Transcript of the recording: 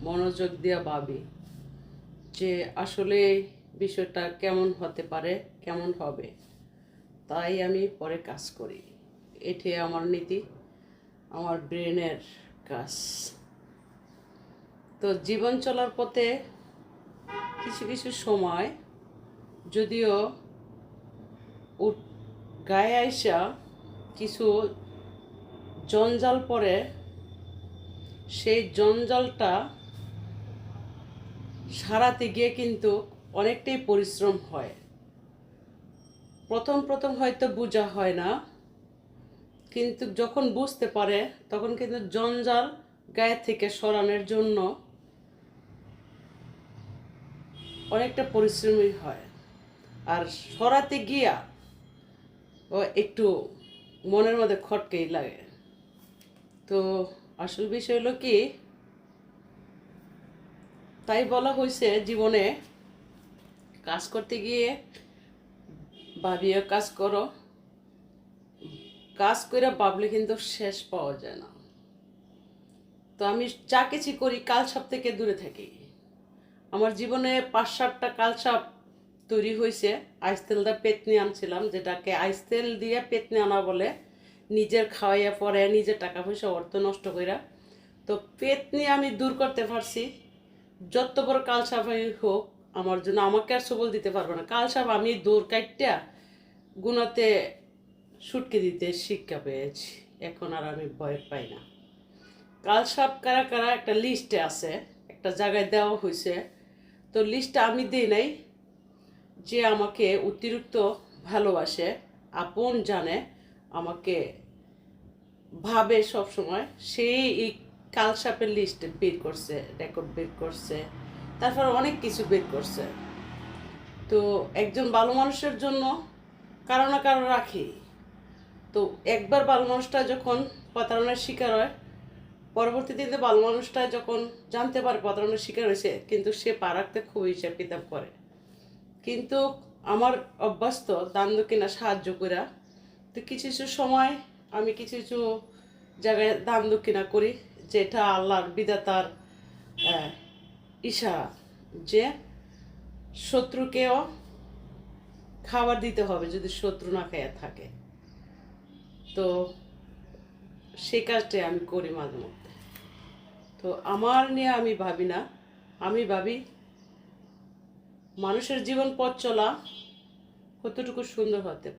মনোযোগ দিয়ে ভাবি যে আসলে বিষয়টা কেমন হতে পারে, কেমন হবে, তাই আমি পরে কাজ করি। এটি আমার নীতি, আমার ব্রেনের কাজ। তো জীবন চলার পথে কিছু কিছু সময় যদিও গায়ে আইসা কিছু জঞ্জাল পড়ে, সেই জঞ্জালটা সারাতে গিয়ে কিন্তু অনেকটাই পরিশ্রম হয়। প্রথম প্রথম হয়তো বোঝা হয় না, কিন্তু যখন বুঝতে পারে তখন কিন্তু জঞ্জাল গায়ে থেকে সরানোর জন্য অনেকটা পরিশ্রমী হয়। আর সরাতে গিয়া ও একটু মনের মধ্যে খটকেই লাগে। তো আসল বিষয় হলো কি, তাই বলা হয়েছে জীবনে কাজ করতে গিয়ে ভাবিও কাজ করো, কাজ করে ভাবলে কিন্তু শেষ পাওয়া যায় না। তো আমি যা কিছু করি কালসাপ থেকে দূরে থাকি। আমার জীবনে 5-7টা কালসাপ তৈরি হয়েছে। আইস তেলটা পেতনি আনছিলাম, যেটাকে আইস তেল দিয়ে পেতনি আনা বলে, নিজের খাওয়াইয়া পরে নিজের টাকা পয়সা অর্থ নষ্ট কইরা। তো পেতনি আমি দূর করতে পারছি। যত বড় কালসাপই হোক আমার জন্য, আমাকে আর সবল দিতে পারবে না। কালসাপ আমি দূর কাটটা গুণাতে সুটকে দিতে শিক্ষা পেয়েছি। এখন আর আমি ভয় পাই না। কালসাপ কারা কারা একটা লিস্টে আছে, একটা জায়গায় দেওয়া হয়েছে। তো লিস্টটা আমি দিই নাই, যে আমাকে অতিরিক্ত ভালোবাসে, আপন জানে, আমাকে ভাবে সব সময়, সেই এই কালসাপের লিস্ট বের করছে, রেকর্ড বের করছে, তারপর অনেক কিছু বের করছে। তো একজন ভালো মানুষের জন্য কারো না কারো রাখি। তো একবার ভালো মানুষটা যখন প্রতারণার শিকার হয়, পরবর্তী দিনে ভালো মানুষটা যখন জানতে পারে প্রতারণার শিকার হয়েছে, কিন্তু সে পা রাখতে খুব হিসাব কিতাব করে। কিন্তু আমার অভ্যাস তো দান দক্ষিণা সাহায্য করা। তো কিছু কিছু সময় আমি কিছু কিছু জায়গায় দান দক্ষিণা করি, যেটা আল্লাহর বিধাতার ইশারা, যে শত্রুকেও খাবার দিতে হবে যদি শত্রু না খেয়ে থাকে। তো সেই কাজটাই আমি করি মাঝে মধ্যে। তো আমার নিয়ে আমি ভাবি না, আমি ভাবি মানুষের জীবন পথ চলা কতটুকু সুন্দর হতে